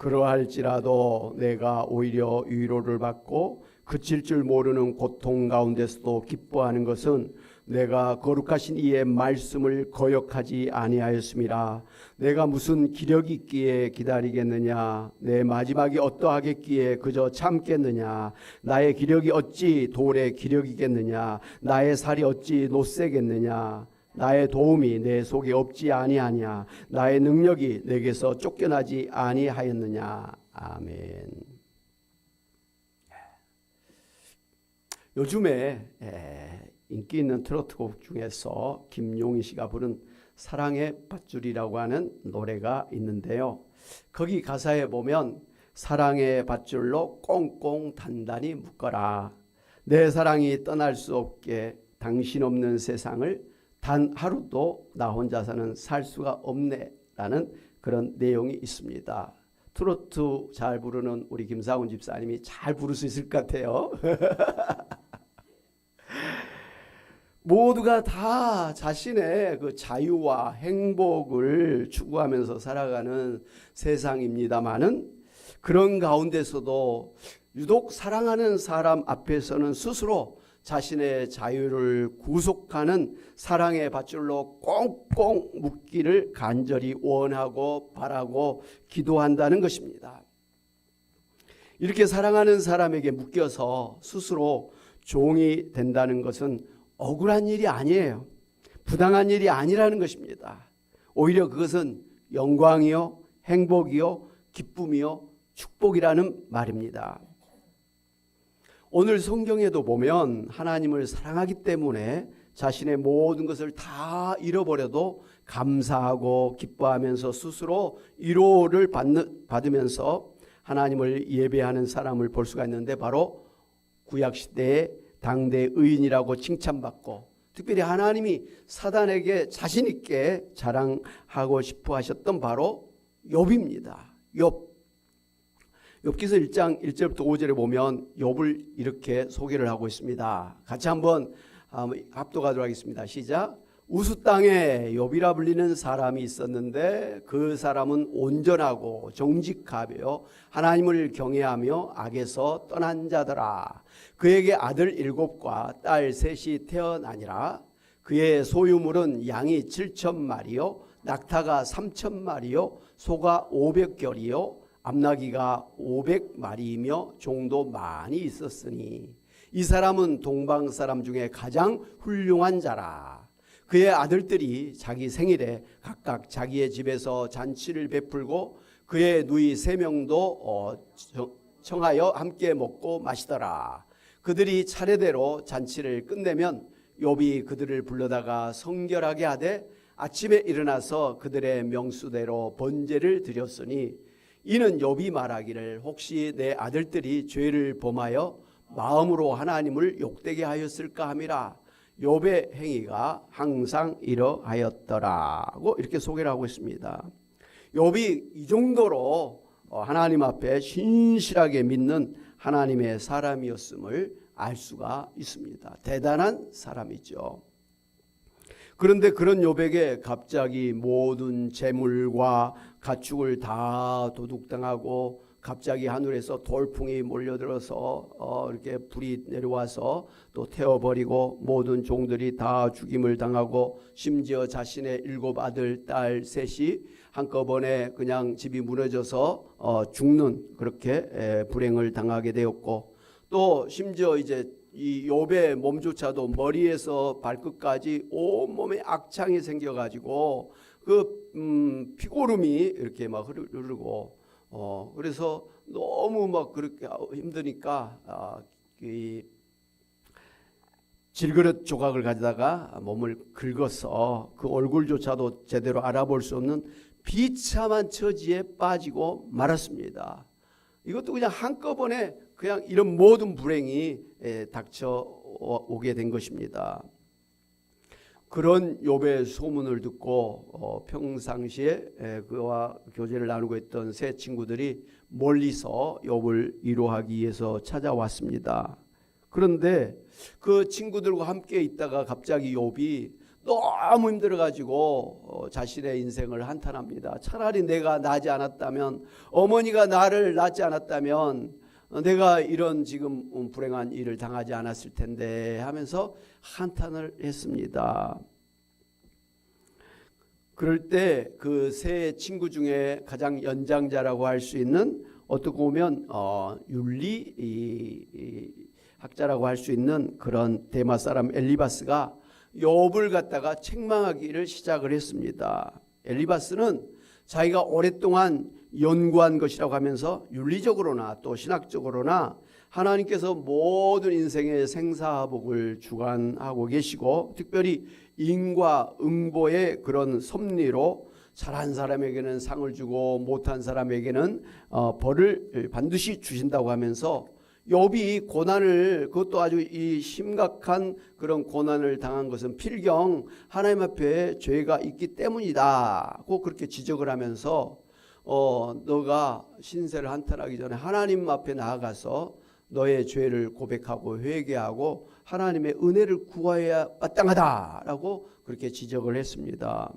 그러할지라도 내가 오히려 위로를 받고 그칠 줄 모르는 고통 가운데서도 기뻐하는 것은 내가 거룩하신 이의 말씀을 거역하지 아니하였음이라. 내가 무슨 기력이 있기에 기다리겠느냐? 내 마지막이 어떠하겠기에 그저 참겠느냐? 나의 기력이 어찌 돌의 기력이겠느냐? 나의 살이 어찌 노쇠겠느냐? 나의 도움이 내 속에 없지 아니하냐? 나의 능력이 내게서 쫓겨나지 아니하였느냐? 아멘. 요즘에 인기 있는 트로트곡 중에서 김용희 씨가 부른 사랑의 밧줄이라고 하는 노래가 있는데요. 거기 가사에 보면 사랑의 밧줄로 꽁꽁 단단히 묶어라. 내 사랑이 떠날 수 없게 당신 없는 세상을 단 하루도 나 혼자서는 살 수가 없네 라는 그런 내용이 있습니다. 트로트 잘 부르는 우리 김상훈 집사님이 잘 부를 수 있을 것 같아요. 모두가 다 자신의 그 자유와 행복을 추구하면서 살아가는 세상입니다마는 그런 가운데서도 유독 사랑하는 사람 앞에서는 스스로 자신의 자유를 구속하는 사랑의 밧줄로 꽁꽁 묶기를 간절히 원하고 바라고 기도한다는 것입니다. 이렇게 사랑하는 사람에게 묶여서 스스로 종이 된다는 것은 억울한 일이 아니에요. 부당한 일이 아니라는 것입니다. 오히려 그것은 영광이요, 행복이요, 기쁨이요, 축복이라는 말입니다. 오늘 성경에도 보면 하나님을 사랑하기 때문에 자신의 모든 것을 다 잃어버려도 감사하고 기뻐하면서 스스로 위로를 받으면서 하나님을 예배하는 사람을 볼 수가 있는데 바로 구약시대의 당대 의인이라고 칭찬받고 특별히 하나님이 사단에게 자신 있게 자랑하고 싶어 하셨던 바로 욥입니다. 욥기서 1장 1절부터 5절에 보면 욥을 이렇게 소개를 하고 있습니다. 같이 한번 합독하도록 하겠습니다. 시작. 우수 땅에 욥이라 불리는 사람이 있었는데 그 사람은 온전하고 정직하며 하나님을 경외하며 악에서 떠난 자더라. 그에게 아들 7과 딸 3이 태어나니라. 그의 소유물은 양이 7,000마리요 낙타가 3,000마리요 소가 500결이요 암나귀가 500마리이며 종도 많이 있었으니 이 사람은 동방 사람 중에 가장 훌륭한 자라. 그의 아들들이 자기 생일에 각각 자기의 집에서 잔치를 베풀고 그의 누이 3명도 청하여 함께 먹고 마시더라. 그들이 차례대로 잔치를 끝내면 욥이 그들을 불러다가 성결하게 하되 아침에 일어나서 그들의 명수대로 번제를 드렸으니 이는 욥이 말하기를 혹시 내 아들들이 죄를 범하여 마음으로 하나님을 욕되게 하였을까 함이라. 욥의 행위가 항상 이러하였더라고 이렇게 소개를 하고 있습니다. 욥이 이 정도로 하나님 앞에 신실하게 믿는 하나님의 사람이었음을 알 수가 있습니다. 대단한 사람이죠. 그런데 그런 욥에게 갑자기 모든 재물과 가축을 다 도둑당하고 갑자기 하늘에서 돌풍이 몰려들어서 이렇게 불이 내려와서 또 태워버리고 모든 종들이 다 죽임을 당하고 심지어 자신의 7 아들 딸 3이 한꺼번에 그냥 집이 무너져서 죽는 그렇게 불행을 당하게 되었고 또 심지어 이제 이 욥의 몸조차도 머리에서 발끝까지 온몸에 악창이 생겨가지고 그 피고름이 이렇게 막 흐르고 그래서 너무 막 그렇게 힘드니까 이 질그릇 조각을 가져다가 몸을 긁어서 그 얼굴조차도 제대로 알아볼 수 없는 비참한 처지에 빠지고 말았습니다. 이것도 그냥 한꺼번에 그냥 이런 모든 불행이 닥쳐오게 된 것입니다. 그런 욥의 소문을 듣고 평상시에 그와 교제를 나누고 있던 세 친구들이 멀리서 욥을 위로하기 위해서 찾아왔습니다. 그런데 그 친구들과 함께 있다가 갑자기 욥이 너무 힘들어가지고 자신의 인생을 한탄합니다. 차라리 내가 낳지 않았다면, 어머니가 나를 낳지 않았다면 내가 이런 지금 불행한 일을 당하지 않았을 텐데 하면서 한탄을 했습니다. 그럴 때 그 세 친구 중에 가장 연장자라고 할 수 있는, 어떻게 보면 윤리 학자라고 할 수 있는 그런 데마 사람 엘리바스가 욥을 갖다가 책망하기를 시작을 했습니다. 엘리바스는 자기가 오랫동안 연구한 것이라고 하면서 윤리적으로나 또 신학적으로나 하나님께서 모든 인생의 생사복을 주관하고 계시고, 특별히 인과응보의 그런 섭리로 잘한 사람에게는 상을 주고 못한 사람에게는 벌을 반드시 주신다고 하면서, 욥이 고난을, 그것도 아주 이 심각한 그런 고난을 당한 것은 필경 하나님 앞에 죄가 있기 때문이다고 그렇게 지적을 하면서, 너가 신세를 한탄하기 전에 하나님 앞에 나아가서 너의 죄를 고백하고 회개하고 하나님의 은혜를 구해야 마땅하다라고 그렇게 지적을 했습니다.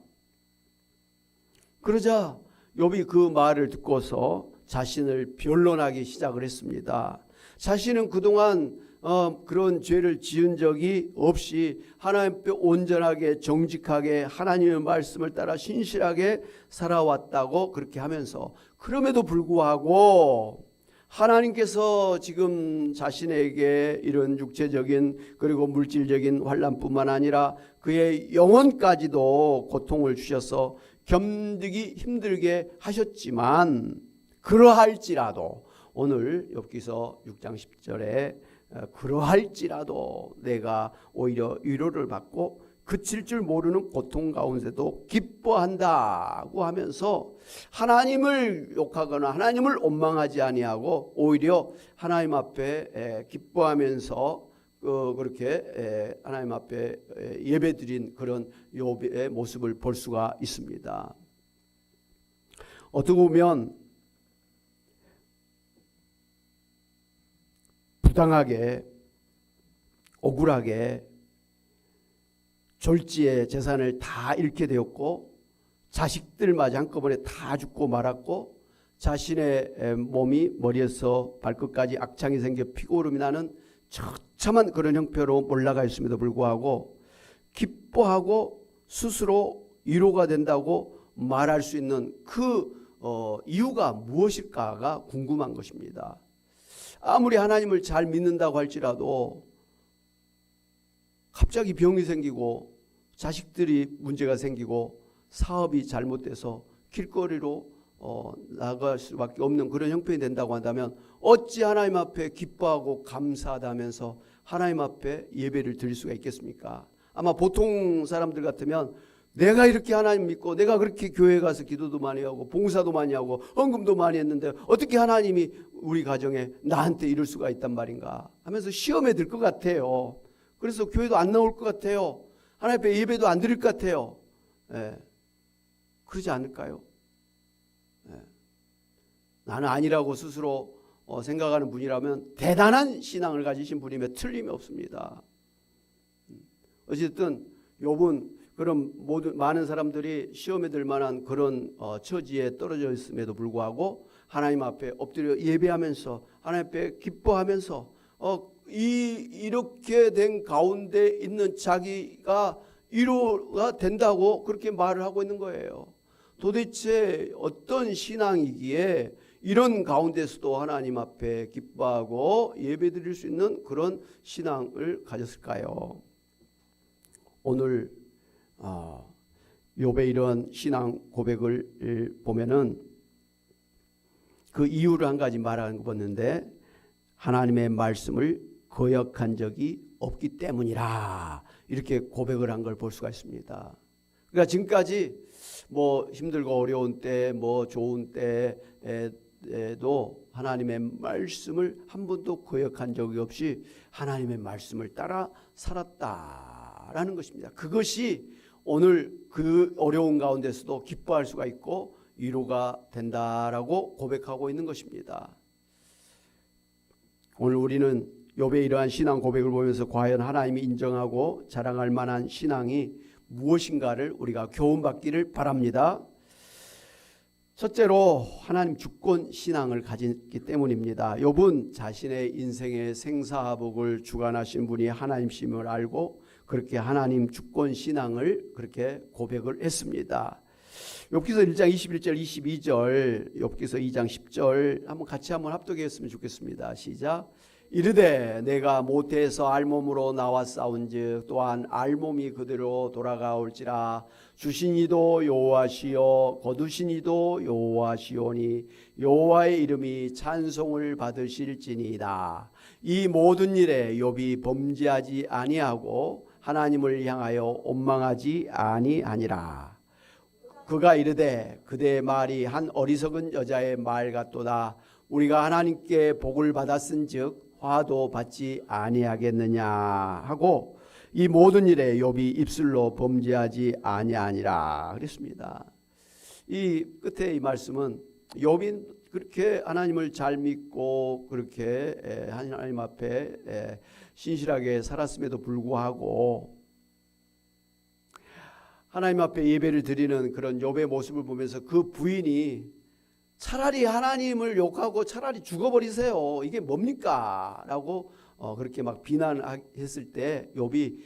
그러자 욥이 그 말을 듣고서 자신을 변론하기 시작을 했습니다. 자신은 그동안 그런 죄를 지은 적이 없이 하나님 앞에 온전하게 정직하게 하나님의 말씀을 따라 신실하게 살아왔다고 그렇게 하면서, 그럼에도 불구하고 하나님께서 지금 자신에게 이런 육체적인 그리고 물질적인 환난뿐만 아니라 그의 영혼까지도 고통을 주셔서 견디기 힘들게 하셨지만, 그러할지라도 오늘 욥기서 6장 10절에 그러할지라도 내가 오히려 위로를 받고 그칠 줄 모르는 고통 가운데도 기뻐한다고 하면서, 하나님을 욕하거나 하나님을 원망하지 아니하고 오히려 하나님 앞에 기뻐하면서 그렇게 하나님 앞에 예배드린 그런 욥의 모습을 볼 수가 있습니다. 어떻게 보면 부당하게 억울하게 졸지에 재산을 다 잃게 되었고, 자식들마저 한꺼번에 다 죽고 말았고, 자신의 몸이 머리에서 발끝까지 악창이 생겨 피고름이 나는 처참한 그런 형편으로 몰락하 있음에도 불구하고 기뻐하고 스스로 위로가 된다고 말할 수 있는 그 이유가 무엇일까가 궁금한 것입니다. 아무리 하나님을 잘 믿는다고 할지라도 갑자기 병이 생기고 자식들이 문제가 생기고 사업이 잘못돼서 길거리로 나갈 수밖에 없는 그런 형편이 된다고 한다면, 어찌 하나님 앞에 기뻐하고 감사하다면서 하나님 앞에 예배를 드릴 수가 있겠습니까? 아마 보통 사람들 같으면, 내가 이렇게 하나님 믿고 내가 그렇게 교회 가서 기도도 많이 하고 봉사도 많이 하고 헌금도 많이 했는데 어떻게 하나님이 우리 가정에 나한테 이럴 수가 있단 말인가 하면서 시험에 들 것 같아요. 그래서 교회도 안 나올 것 같아요. 하나님 앞에 예배도 안 드릴 것 같아요. 그러지 않을까요? 나는 아니라고 스스로 생각하는 분이라면 대단한 신앙을 가지신 분임에 틀림이 없습니다. 어쨌든 욥은 그런 모든 많은 사람들이 시험에 들 만한 그런 처지에 떨어져 있음에도 불구하고 하나님 앞에 엎드려 예배하면서 하나님 앞에 기뻐하면서 이렇게 된 가운데 있는 자기가 위로가 된다고 그렇게 말을 하고 있는 거예요. 도대체 어떤 신앙이기에 이런 가운데서도 하나님 앞에 기뻐하고 예배드릴 수 있는 그런 신앙을 가졌을까요? 오늘 욥의 이런 신앙 고백을 보면은 그 이유를 한 가지 말하는 거 봤는데, 하나님의 말씀을 거역한 적이 없기 때문이라 이렇게 고백을 한 걸 볼 수가 있습니다. 그러니까 지금까지 뭐 힘들고 어려운 때, 뭐 좋은 때에도 하나님의 말씀을 한 번도 거역한 적이 없이 하나님의 말씀을 따라 살았다라는 것입니다. 그것이 오늘 그 어려운 가운데서도 기뻐할 수가 있고 위로가 된다라고 고백하고 있는 것입니다. 오늘 우리는 욥의 이러한 신앙 고백을 보면서 과연 하나님이 인정하고 자랑할 만한 신앙이 무엇인가를 우리가 교훈받기를 바랍니다. 첫째로 하나님 주권 신앙을 가졌기 때문입니다. 욥은 자신의 인생의 생사복을 주관하신 분이 하나님심을 알고 그렇게 하나님 주권 신앙을 그렇게 고백을 했습니다. 욥기서 1장 21절 22절, 욥기서 2장 10절 한번 같이 한번 합독했으면 좋겠습니다. 시작. 이르되 내가 모태에서 알몸으로 나와 싸운즉 또한 알몸이 그대로 돌아가올지라. 주신 이도 여호와시요 거두신 이도 여호와시오니 여호와의 이름이 찬송을 받으실지니이다. 이 모든 일에 욥이 범죄하지 아니하고 하나님을 향하여 원망하지 아니하니라. 그가 이르되 그대의 말이 한 어리석은 여자의 말 같도다. 우리가 하나님께 복을 받았은즉 화도 받지 아니하겠느냐 하고 이 모든 일에 욥이 입술로 범죄하지 아니하니라 그랬습니다. 이 끝에 이 말씀은 욥이 그렇게 하나님을 잘 믿고 그렇게 하나님 앞에 신실하게 살았음에도 불구하고 하나님 앞에 예배를 드리는 그런 욥의 모습을 보면서 그 부인이 차라리 하나님을 욕하고 차라리 죽어버리세요. 이게 뭡니까? 라고 그렇게 막 비난했을 때 욥이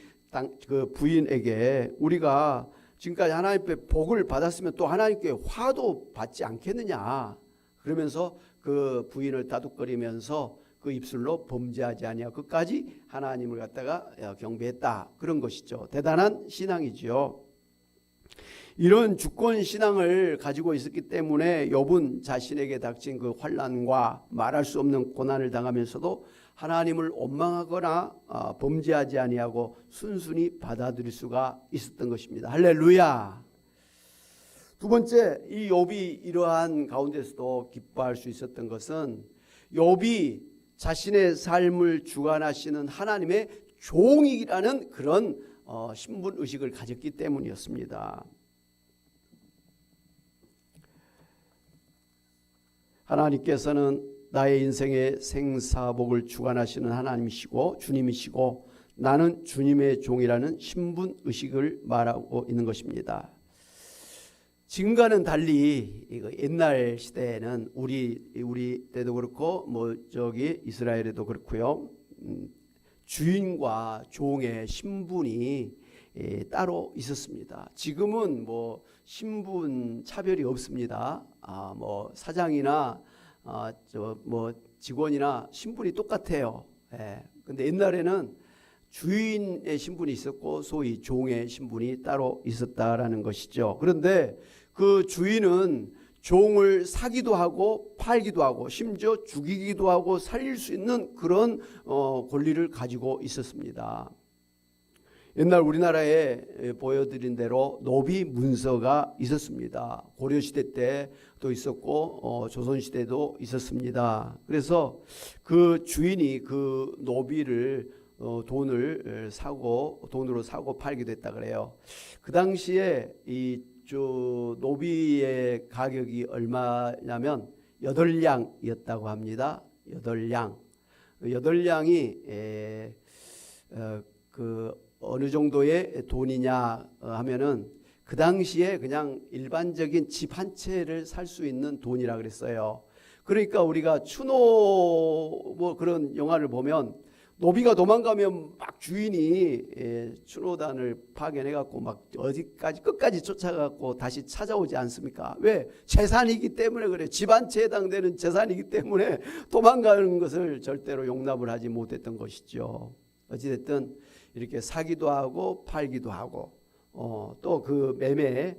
그 부인에게 우리가 지금까지 하나님께 복을 받았으면 또 하나님께 화도 받지 않겠느냐. 그러면서 그 부인을 다독거리면서 그 입술로 범죄하지 아니하고 끝까지 하나님을 갖다가 경배했다. 그런 것이죠. 대단한 신앙이죠. 이런 주권 신앙을 가지고 있었기 때문에 욥은 자신에게 닥친 그 환난과 말할 수 없는 고난을 당하면서도 하나님을 원망하거나 범죄하지 아니하고 순순히 받아들일 수가 있었던 것입니다. 할렐루야. 두 번째, 이 욥이 이러한 가운데서도 기뻐할 수 있었던 것은 욥이 자신의 삶을 주관하시는 하나님의 종이라는 그런 신분 의식을 가졌기 때문이었습니다. 하나님께서는 나의 인생의 생사복을 주관하시는 하나님이시고 주님이시고 나는 주님의 종이라는 신분 의식을 말하고 있는 것입니다. 지금과는 달리 옛날 시대에는 우리 때도 그렇고 이스라엘에도 그렇고요. 주인과 종의 신분이 따로 있었습니다. 지금은 신분 차별이 없습니다. 사장이나 직원이나 신분이 똑같아요. 근데 옛날에는 주인의 신분이 있었고 소위 종의 신분이 따로 있었다라는 것이죠. 그런데 그 주인은 종을 사기도 하고 팔기도 하고 심지어 죽이기도 하고 살릴 수 있는 그런 권리를 가지고 있었습니다. 옛날 우리나라에 보여드린 대로 노비 문서가 있었습니다. 고려시대 때도 있었고 조선시대도 있었습니다. 그래서 그 주인이 그 노비를 돈으로 사고 팔기도 했다 그래요. 그 당시에 이 노비의 가격이 얼마냐면 8냥이었다고 합니다. 8냥. 8냥이 어느 정도의 돈이냐 하면은 그 당시에 그냥 일반적인 집 한 채를 살 수 있는 돈이라 그랬어요. 그러니까 우리가 추노 그런 영화를 보면 노비가 도망가면 막 주인이 추노단을 파견해갖고 막 어디까지 끝까지 쫓아갖고 다시 찾아오지 않습니까? 왜? 재산이기 때문에 그래. 집 한 채에 해당되는 재산이기 때문에 도망가는 것을 절대로 용납을 하지 못했던 것이죠. 어찌됐든 이렇게 사기도 하고 팔기도 하고 또 그 매매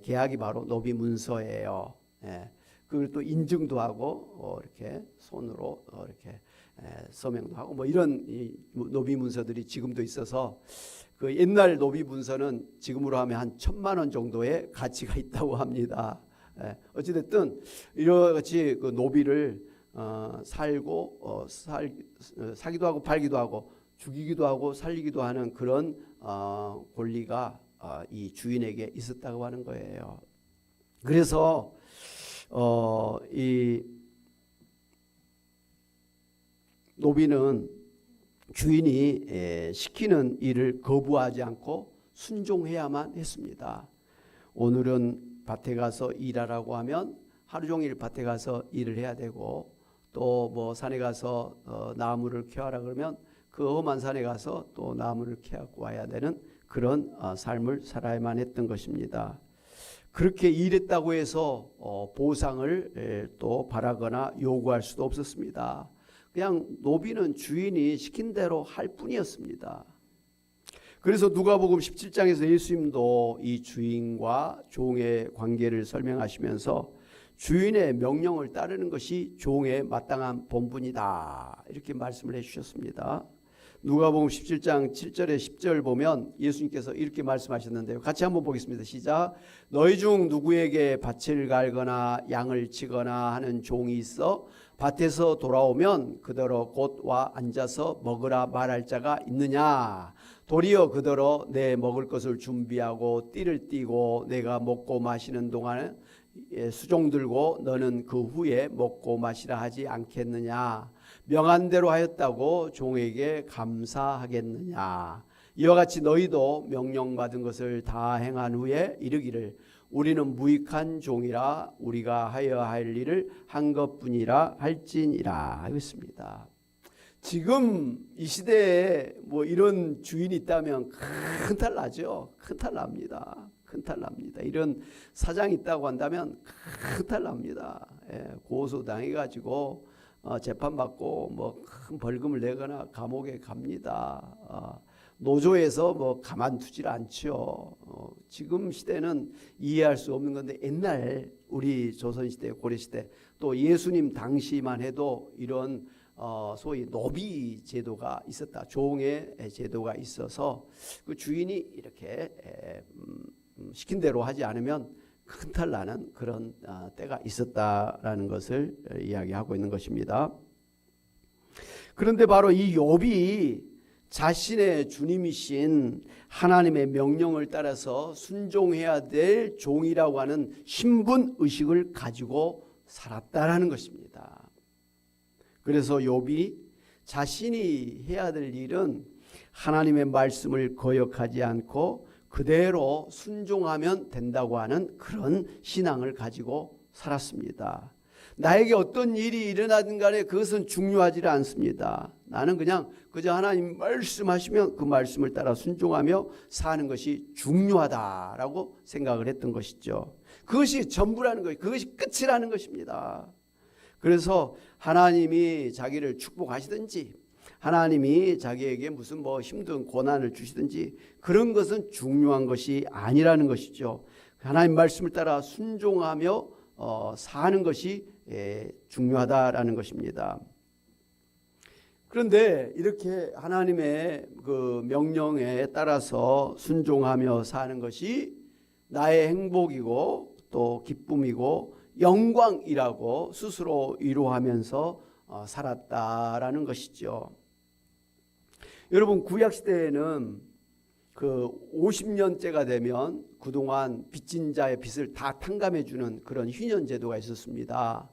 계약이 바로 노비 문서예요. 그걸 또 인증도 하고 이렇게 손으로 이렇게 서명도 하고 이런 노비 문서들이 지금도 있어서 그 옛날 노비 문서는 지금으로 하면 한 1,000만 원 정도의 가치가 있다고 합니다. 어찌됐든 이렇게 그 노비를 사기도 하고 팔기도 하고 죽이기도 하고 살리기도 하는 그런 권리가 이 주인에게 있었다고 하는 거예요. 그래서 이 노비는 주인이 시키는 일을 거부하지 않고 순종해야만 했습니다. 오늘은 밭에 가서 일하라고 하면 하루 종일 밭에 가서 일을 해야 되고, 또 뭐 산에 가서 나무를 캐와라 그러면 그 험한 산에 가서 또 나무를 캐갖고 와야 되는 그런 삶을 살아야만 했던 것입니다. 그렇게 일했다고 해서 보상을 또 바라거나 요구할 수도 없었습니다. 그냥 노비는 주인이 시킨 대로 할 뿐이었습니다. 그래서 누가복음 17장에서 예수님도 이 주인과 종의 관계를 설명하시면서 주인의 명령을 따르는 것이 종의 마땅한 본분이다, 이렇게 말씀을 해주셨습니다. 누가복음 17장 7절에 10절 보면 예수님께서 이렇게 말씀하셨는데요. 같이 한번 보겠습니다. 시작. 너희 중 누구에게 밭을 갈거나 양을 치거나 하는 종이 있어 밭에서 돌아오면 그대로 곧 와 앉아서 먹으라 말할 자가 있느냐? 도리어 그대로 내 먹을 것을 준비하고 띠를 띠고 내가 먹고 마시는 동안에 수종 들고 너는 그 후에 먹고 마시라 하지 않겠느냐? 명한 대로 하였다고 종에게 감사하겠느냐? 이와 같이 너희도 명령받은 것을 다 행한 후에 이르기를 우리는 무익한 종이라 우리가 하여야 할 일을 한 것뿐이라 할지니라 하였습니다. 지금 이 시대에 뭐 이런 주인이 있다면 큰 탈 나죠. 큰 탈 납니다. 큰 탈 납니다. 이런 사장이 있다고 한다면 큰 탈 납니다. 고소당해가지고 재판받고 뭐 큰 벌금을 내거나 감옥에 갑니다. 노조에서 뭐 가만두질 않죠. 지금 시대는 이해할 수 없는 건데 옛날 우리 조선시대 고려시대 또 예수님 당시만 해도 이런 소위 노비 제도가 있었다. 종의 제도가 있어서 그 주인이 이렇게 시킨 대로 하지 않으면 큰 탈 나는 그런 때가 있었다라는 것을 이야기하고 있는 것입니다. 그런데 바로 이 욥이 자신의 주님이신 하나님의 명령을 따라서 순종해야 될 종이라고 하는 신분 의식을 가지고 살았다라는 것입니다. 그래서 욥이 자신이 해야 될 일은 하나님의 말씀을 거역하지 않고 그대로 순종하면 된다고 하는 그런 신앙을 가지고 살았습니다. 나에게 어떤 일이 일어나든 간에 그것은 중요하지 않습니다. 나는 그저 하나님 말씀하시면 그 말씀을 따라 순종하며 사는 것이 중요하다라고 생각을 했던 것이죠. 그것이 전부라는 것이, 그것이 끝이라는 것입니다. 그래서 하나님이 자기를 축복하시든지 하나님이 자기에게 무슨 뭐 힘든 고난을 주시든지 그런 것은 중요한 것이 아니라는 것이죠. 하나님 말씀을 따라 순종하며 사는 것이 중요하다라는 것입니다. 그런데 이렇게 하나님의 그 명령에 따라서 순종하며 사는 것이 나의 행복이고 또 기쁨이고 영광이라고 스스로 위로하면서 살았다라는 것이죠. 여러분, 구약시대에는 그 50년째가 되면 그동안 빚진 자의 빚을 다 탕감해주는 그런 휴년제도가 있었습니다.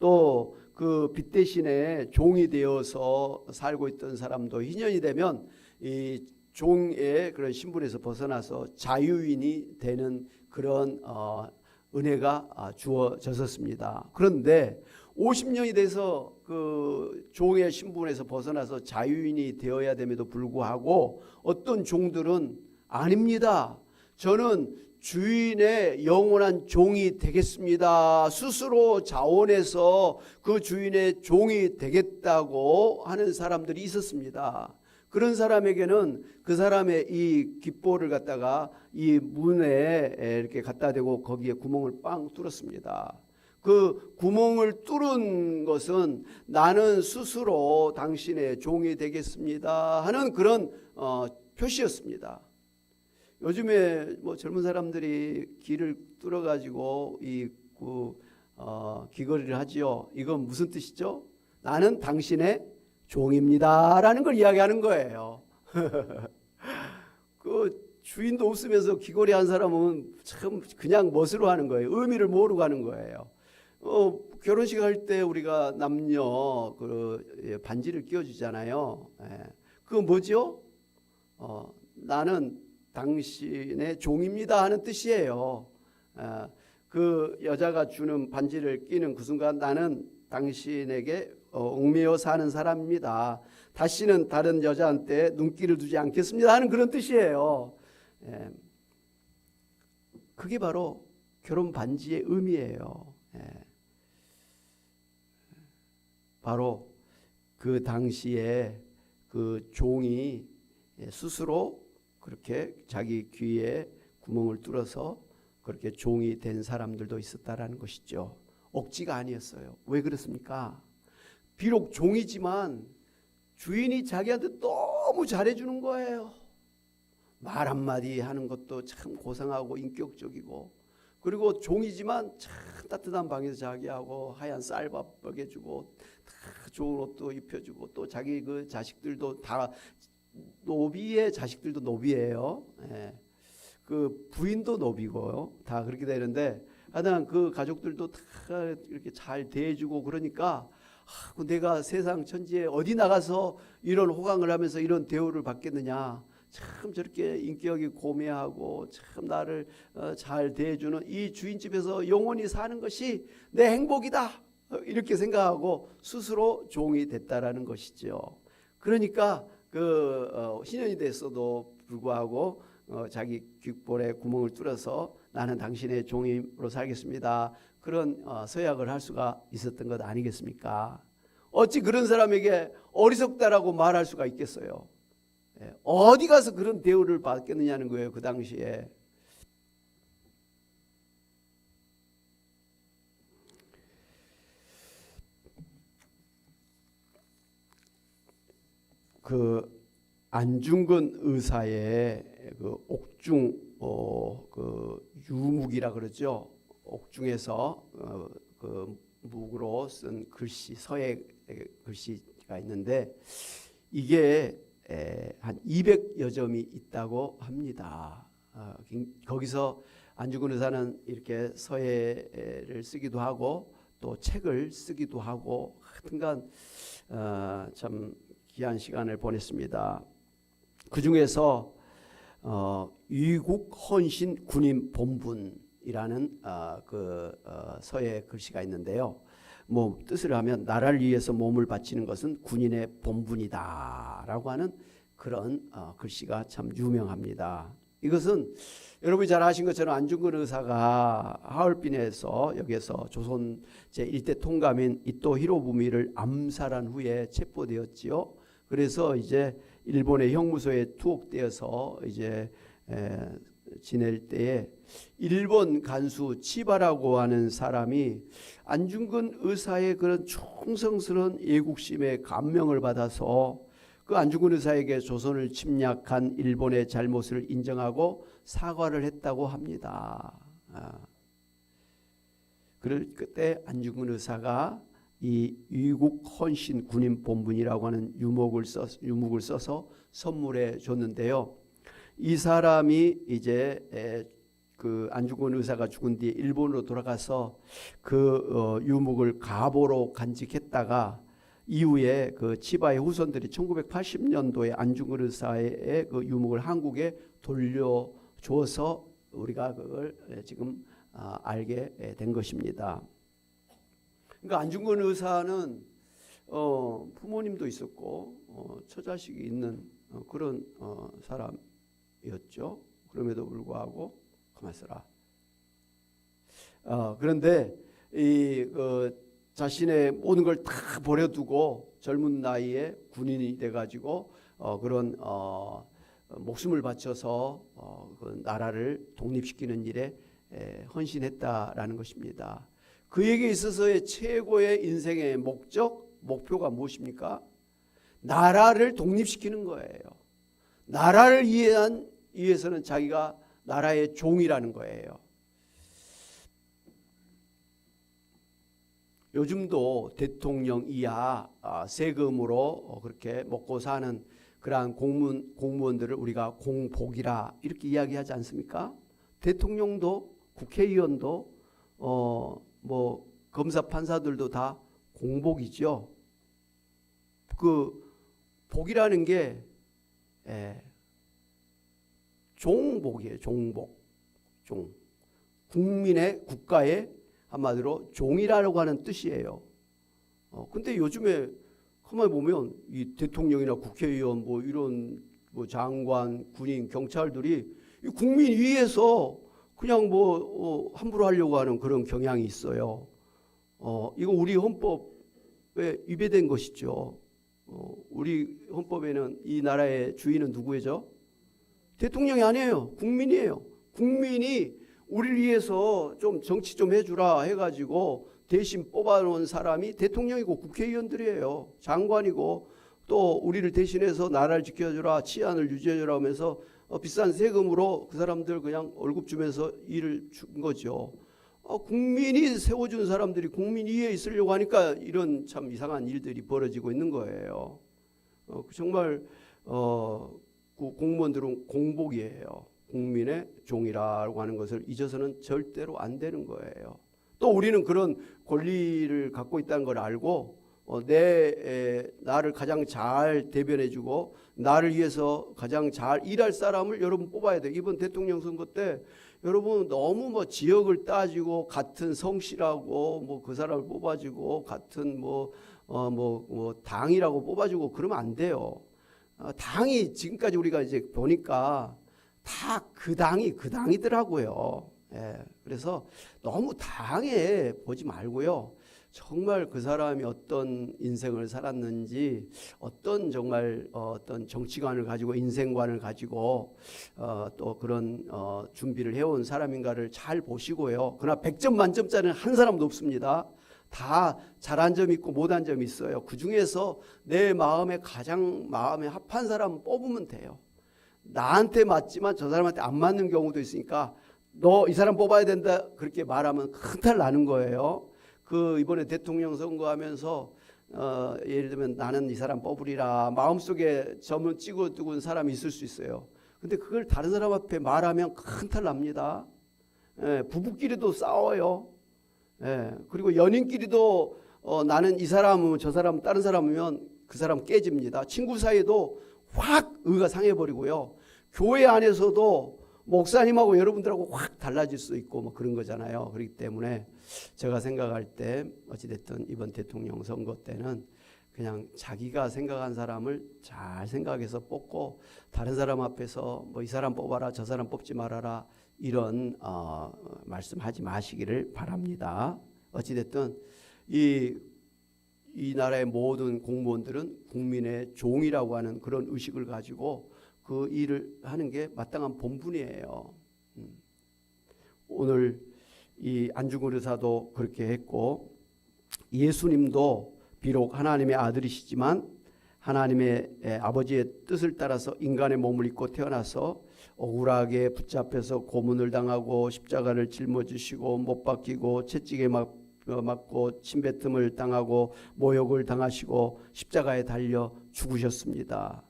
또 그 빚 대신에 종이 되어서 살고 있던 사람도 휴년이 되면 이 종의 그런 신분에서 벗어나서 자유인이 되는 그런 은혜가 주어졌었습니다. 그런데 50년이 돼서 그 종의 신분에서 벗어나서 자유인이 되어야 됨에도 불구하고 어떤 종들은 아닙니다. 저는 주인의 영원한 종이 되겠습니다. 스스로 자원해서 그 주인의 종이 되겠다고 하는 사람들이 있었습니다. 그런 사람에게는 그 사람의 이 깃볼을 갖다가 이 문에 이렇게 갖다 대고 거기에 구멍을 빵 뚫었습니다. 그 구멍을 뚫은 것은 나는 스스로 당신의 종이 되겠습니다 하는 그런 표시였습니다. 요즘에 뭐 젊은 사람들이 길을 뚫어가지고 귀걸이를 하지요. 이건 무슨 뜻이죠? 나는 당신의 종입니다라는 걸 이야기하는 거예요. 그 주인도 없으면서 귀걸이 한 사람은 참 그냥 멋으로 하는 거예요. 의미를 모르고 하는 거예요. 결혼식 할 때 우리가 남녀 반지를 끼워주잖아요. 그거 뭐죠? 나는 당신의 종입니다 하는 뜻이에요. 그 여자가 주는 반지를 끼는 그 순간 나는 당신에게 얽매여 사는 사람입니다. 다시는 다른 여자한테 눈길을 두지 않겠습니다 하는 그런 뜻이에요. 그게 바로 결혼 반지의 의미예요. 바로 그 당시에 그 종이 스스로 그렇게 자기 귀에 구멍을 뚫어서 그렇게 종이 된 사람들도 있었다라는 것이죠. 억지가 아니었어요. 왜 그렇습니까? 비록 종이지만 주인이 자기한테 너무 잘해주는 거예요. 말 한마디 하는 것도 참 고상하고 인격적이고, 그리고 종이지만 참 따뜻한 방에서 자기 하고 하얀 쌀밥 먹여주고 다 좋은 옷도 입혀주고, 또 자기 그 자식들도 다 노비의 자식들도 노비예요. 그 부인도 노비고요. 다 그렇게 되는데 하여튼 그 가족들도 다 이렇게 잘 대해주고, 그러니까 내가 세상 천지에 어디 나가서 이런 호강을 하면서 이런 대우를 받겠느냐. 참 저렇게 인격이 고매하고 참 나를 잘 대해주는 이 주인집에서 영원히 사는 것이 내 행복이다, 이렇게 생각하고 스스로 종이 됐다라는 것이죠. 그러니까 그 신혼이 됐어도 불구하고 자기 귓볼에 구멍을 뚫어서 나는 당신의 종으로 살겠습니다, 그런 서약을 할 수가 있었던 것 아니겠습니까? 어찌 그런 사람에게 어리석다라고 말할 수가 있겠어요? 어디 가서 그런 대우를 받겠느냐는 거예요. 그 당시에. 그 안중근 의사의 그 옥중 그 유묵이라 그러죠. 옥중에서 그 묵으로 쓴 글씨, 서예 글씨가 있는데 이게 한 200여 점이 있다고 합니다. 거기서 안중근 의사는 이렇게 서예를 쓰기도 하고 또 책을 쓰기도 하고, 하여튼간 참 귀한 시간을 보냈습니다. 그 중에서 위국 헌신 군인 본분이라는 서예 글씨가 있는데요. 뭐 뜻을 하면 나라를 위해서 몸을 바치는 것은 군인의 본분이다라고 하는 그런 글씨가 참 유명합니다. 이것은 여러분이 잘 아신 것처럼 안중근 의사가 하얼빈에서 여기에서 조선 제1대 통감인 이토 히로부미를 암살한 후에 체포되었지요. 그래서 이제 일본의 형무소에 투옥되어서 이제 지낼 때에 일본 간수 치바라고 하는 사람이 안중근 의사의 그런 충성스러운 애국심에 감명을 받아서 그 안중근 의사에게 조선을 침략한 일본의 잘못을 인정하고 사과를 했다고 합니다. 그때 안중근 의사가 이 위국 헌신 군인 본분이라고 하는 유목을 써서 선물해 줬는데요. 이 사람이 이제 그 안중근 의사가 죽은 뒤에 일본으로 돌아가서 그 유목을 가보로 간직했다가 이후에 그 치바의 후손들이 1980년도에 안중근 의사의 그 유목을 한국에 돌려줘서 우리가 그걸 지금 알게 된 것입니다. 그러니까 안중근 의사는 부모님도 있었고 처자식이 있는 그런 사람이었죠. 그럼에도 불구하고 가만 있어라. 그런데 이 자신의 모든 걸 다 버려두고 젊은 나이에 군인이 돼가지고 그런 목숨을 바쳐서 그 나라를 독립시키는 일에 헌신했다라는 것입니다. 그에게 있어서의 최고의 인생의 목표가 무엇입니까? 나라를 독립시키는 거예요. 나라를 위해서는 자기가 나라의 종이라는 거예요. 요즘도 대통령 이하 세금으로 그렇게 먹고 사는 그러한 공무원들을 우리가 공복이라 이렇게 이야기하지 않습니까? 대통령도 국회의원도 뭐 검사 판사들도 다 공복이죠. 그 복이라는 게 종복이에요. 종복. 종. 국민의 국가의 한마디로 종이라고 하는 뜻이에요. 근데 요즘에 가만히 보면 이 대통령이나 국회의원 뭐 이런 뭐 장관, 군인, 경찰들이 이 국민 위에서 그냥 뭐 함부로 하려고 하는 그런 경향이 있어요. 이거 우리 헌법에 위배된 것이죠. 우리 헌법에는 이 나라의 주인은 누구죠? 대통령이 아니에요. 국민이에요. 국민이 우리를 위해서 좀 정치 좀 해주라 해가지고 대신 뽑아놓은 사람이 대통령이고 국회의원들이에요. 장관이고 또 우리를 대신해서 나라를 지켜주라, 치안을 유지해주라 하면서 비싼 세금으로 그 사람들 그냥 월급 주면서 일을 준 거죠. 국민이 세워준 사람들이 국민 위에 있으려고 하니까 이런 참 이상한 일들이 벌어지고 있는 거예요. 정말 그 공무원들은 공복이에요. 국민의 종이라고 하는 것을 잊어서는 절대로 안 되는 거예요. 또 우리는 그런 권리를 갖고 있다는 걸 알고 나를 가장 잘 대변해주고 나를 위해서 가장 잘 일할 사람을 여러분 뽑아야 돼요. 이번 대통령 선거 때 여러분 너무 뭐 지역을 따지고 같은 성씨라고 뭐 그 사람을 뽑아주고 같은 뭐 당이라고 뽑아주고 그러면 안 돼요. 당이 지금까지 우리가 이제 보니까 다 그 당이더라고요. 예, 그래서 너무 당에 보지 말고요. 정말 그 사람이 어떤 인생을 살았는지, 어떤 정말 어떤 정치관을 가지고 인생관을 가지고 또 그런 준비를 해온 사람인가를 잘 보시고요. 그러나 100점 만점짜리는 한 사람도 없습니다. 다 잘한 점이 있고 못한 점이 있어요. 그 중에서 내 마음에 가장 마음에 합한 사람 뽑으면 돼요. 나한테 맞지만 저 사람한테 안 맞는 경우도 있으니까 너 이 사람 뽑아야 된다 그렇게 말하면 큰 탈 나는 거예요. 그 이번에 대통령 선거하면서 예를 들면 나는 이 사람 뽑으리라 마음속에 점을 찍어두고 사람이 있을 수 있어요. 근데 그걸 다른 사람 앞에 말하면 큰 탈 납니다. 부부끼리도 싸워요. 그리고 연인끼리도 나는 이 사람은 저 사람 다른 사람이면 그 사람 깨집니다. 친구 사이에도 확 의가 상해버리고요. 교회 안에서도 목사님하고 여러분들하고 확 달라질 수 있고 뭐 그런 거잖아요. 그렇기 때문에 제가 생각할 때 어찌됐든 이번 대통령 선거 때는 그냥 자기가 생각한 사람을 잘 생각해서 뽑고 다른 사람 앞에서 뭐 이 사람 뽑아라 저 사람 뽑지 말아라 이런 말씀하지 마시기를 바랍니다. 어찌됐든 이 나라의 모든 공무원들은 국민의 종이라고 하는 그런 의식을 가지고 그 일을 하는 게 마땅한 본분이에요. 오늘 이 안중근 의사도 그렇게 했고 예수님도 비록 하나님의 아들이시지만 하나님의 아버지의 뜻을 따라서 인간의 몸을 입고 태어나서 억울하게 붙잡혀서 고문을 당하고 십자가를 짊어지시고 못 박히고 채찍에 맞고 침뱉음을 당하고 모욕을 당하시고 십자가에 달려 죽으셨습니다.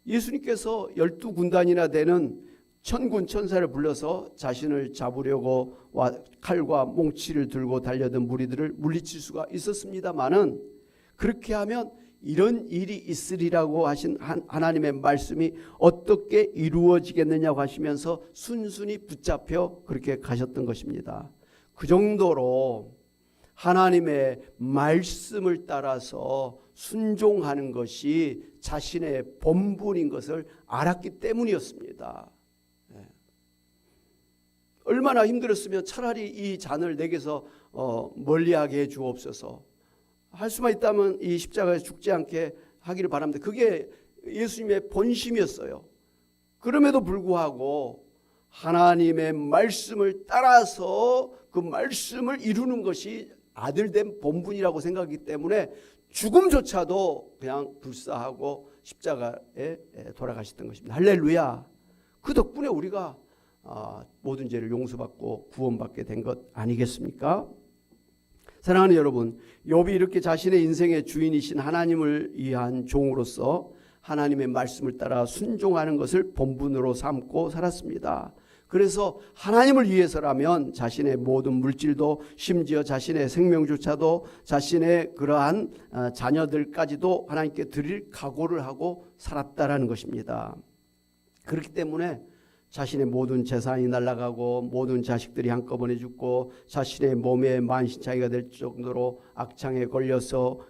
예수님께서 12군단이나 되는 천군 천사를 불러서 자신을 잡으려고 칼과 몽치를 들고 달려든 무리들을 물리칠 수가 있었습니다마는 그렇게 하면 이런 일이 있으리라고 하신 하나님의 말씀이 어떻게 이루어지겠느냐고 하시면서 순순히 붙잡혀 그렇게 가셨던 것입니다. 그 정도로 하나님의 말씀을 따라서 순종하는 것이 자신의 본분인 것을 알았기 때문이었습니다. 얼마나 힘들었으면 차라리 이 잔을 내게서 멀리하게 해 주옵소서. 할 수만 있다면 이 십자가에 죽지 않게 하기를 바랍니다. 그게 예수님의 본심이었어요. 그럼에도 불구하고 하나님의 말씀을 따라서 그 말씀을 이루는 것이 아들된 본분이라고 생각하기 때문에 죽음조차도 그냥 불사하고 십자가에 돌아가셨던 것입니다. 할렐루야. 그 덕분에 우리가 모든 죄를 용서받고 구원받게 된 것 아니겠습니까? 사랑하는 여러분, 욥이 이렇게 자신의 인생의 주인이신 하나님을 위한 종으로서 하나님의 말씀을 따라 순종하는 것을 본분으로 삼고 살았습니다. 그래서 하나님을 위해서라면 자신의 모든 물질도 심지어 자신의 생명조차도 자신의 그러한 자녀들까지도 하나님께 드릴 각오를 하고 살았다라는 것입니다. 그렇기 때문에 자신의 모든 재산이 날아가고 모든 자식들이 한꺼번에 죽고 자신의 몸에 만신창이가 될 정도로 악창에 걸려서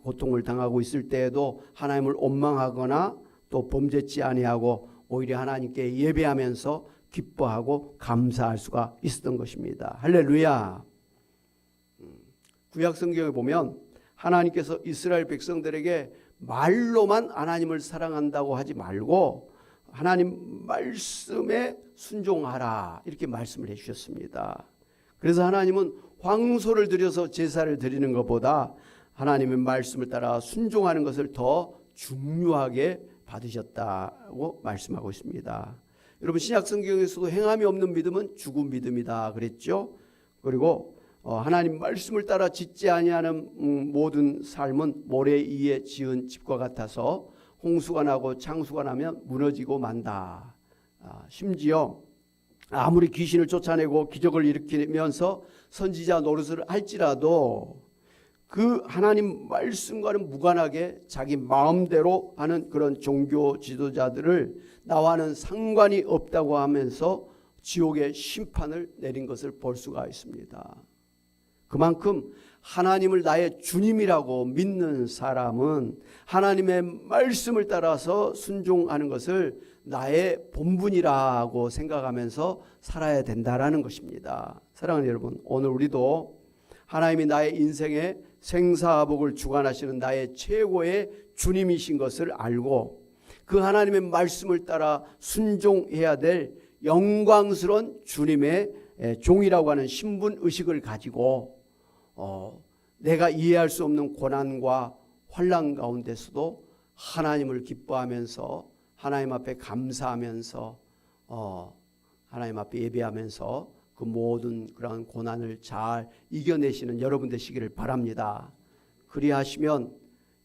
고통을 당하고 있을 때에도 하나님을 원망하거나 또 범죄치 아니하고 오히려 하나님께 예배하면서 기뻐하고 감사할 수가 있었던 것입니다. 할렐루야. 구약 성경에 보면 하나님께서 이스라엘 백성들에게 말로만 하나님을 사랑한다고 하지 말고 하나님 말씀에 순종하라 이렇게 말씀을 해주셨습니다. 그래서 하나님은 황소를 들여서 제사를 드리는 것보다 하나님의 말씀을 따라 순종하는 것을 더 중요하게 받으셨다고 말씀하고 있습니다. 여러분 신약 성경에서도 행함이 없는 믿음은 죽은 믿음이다 그랬죠. 그리고 하나님 말씀을 따라 짓지 아니하는 모든 삶은 모래 위에 지은 집과 같아서 홍수가 나고 창수가 나면 무너지고 만다. 심지어 아무리 귀신을 쫓아내고 기적을 일으키면서 선지자 노릇을 할지라도 그 하나님 말씀과는 무관하게 자기 마음대로 하는 그런 종교 지도자들을 나와는 상관이 없다고 하면서 지옥의 심판을 내린 것을 볼 수가 있습니다. 그만큼 하나님을 나의 주님이라고 믿는 사람은 하나님의 말씀을 따라서 순종하는 것을 나의 본분이라고 생각하면서 살아야 된다라는 것입니다. 사랑하는 여러분, 오늘 우리도 하나님이 나의 인생의 생사복을 주관하시는 나의 최고의 주님이신 것을 알고 그 하나님의 말씀을 따라 순종해야 될 영광스러운 주님의 종이라고 하는 신분의식을 가지고 내가 이해할 수 없는 고난과 환난 가운데서도 하나님을 기뻐하면서 하나님 앞에 감사하면서 하나님 앞에 예배하면서 그 모든 그런 고난을 잘 이겨내시는 여러분 되시기를 바랍니다. 그리하시면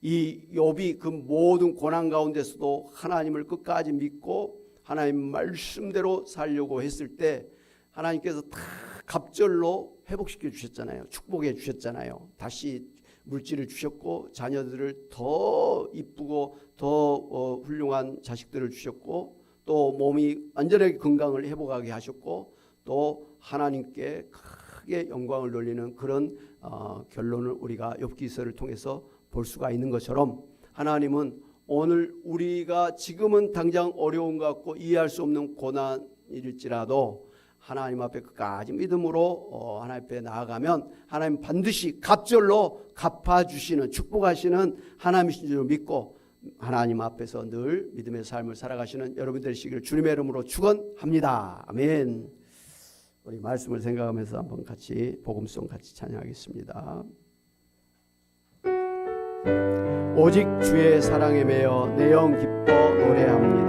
이 욥이 그 모든 고난 가운데서도 하나님을 끝까지 믿고 하나님 말씀대로 살려고 했을 때 하나님께서 다 갑절로 회복시켜 주셨잖아요. 축복해 주셨잖아요. 다시 물질을 주셨고 자녀들을 더 이쁘고 더 훌륭한 자식들을 주셨고 또 몸이 완전하게 건강을 회복하게 하셨고 또 하나님께 크게 영광을 돌리는 그런 결론을 우리가 욥기서를 통해서 볼 수가 있는 것처럼 하나님은 오늘 우리가 지금은 당장 어려운 것 같고 이해할 수 없는 고난일지라도 하나님 앞에 끝까지 믿음으로 하나님 앞에 나아가면 하나님 반드시 갑절로 갚아주시는 축복하시는 하나님이신 줄 믿고 하나님 앞에서 늘 믿음의 삶을 살아가시는 여러분 되시기를 주님의 이름으로 축원합니다. 아멘. 우리 말씀을 생각하면서 한번 같이 복음송 같이 찬양하겠습니다. 오직 주의 사랑에 매여 내 영 기뻐 노래합니다.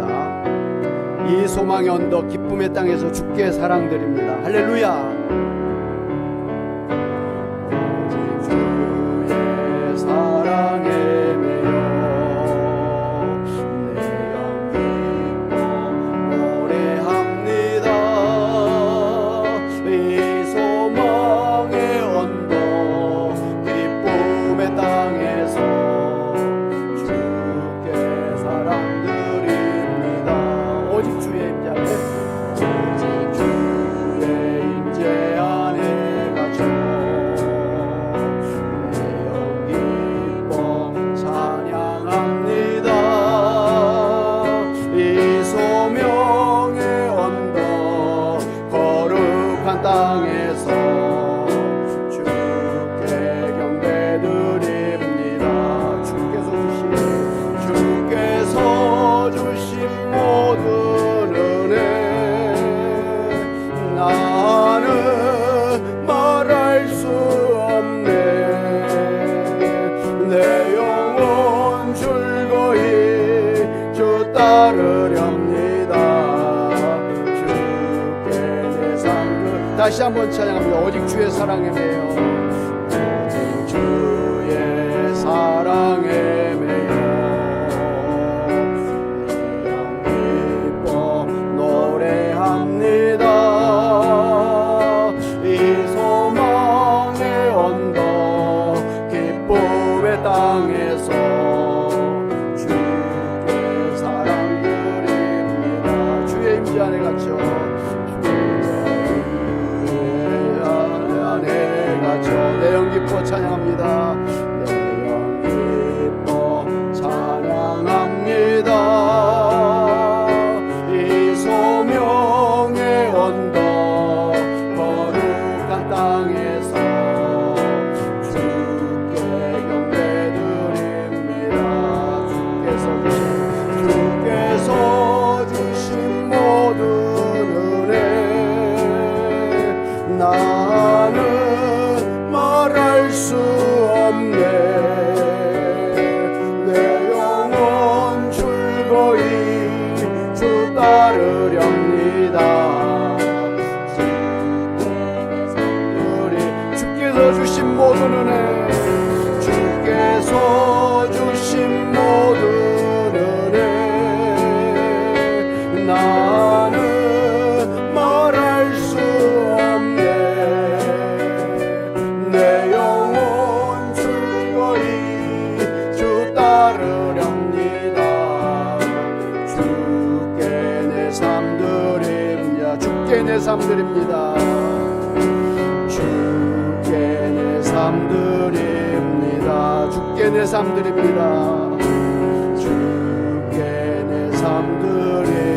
이 소망의 언덕 기쁨의 땅에서 주께 사랑드립니다. 할렐루야. 오직 주의 사랑에 매여 내 영 기뻐 노래합니다. 이 소망의 언덕 기쁨의 땅에서 주께 사랑드립니다. 오직 주의 임재 안에 갇혀 내 영 기뻐 찬양합니다. 이 소명의 언덕 거룩한 땅에서 주께 경배드립니다. 주께서 주신 모든 은혜 나는 말할 수 없네. 내 영혼 즐거이 주 따르렵니다. 주께 내 삶을 다시 한번 찬양합니다. 오직 주의 사랑에 매여 오직 주의 사랑에 매여 이 소망의 언덕 기쁨의 땅에서 주께 사랑드립니다. 주의 임재 안에 주께 내 삶 드립니다. 주께 내 삶 드립니다. 주께 내 삶 드립니다. 주께 내 삶 드립니다.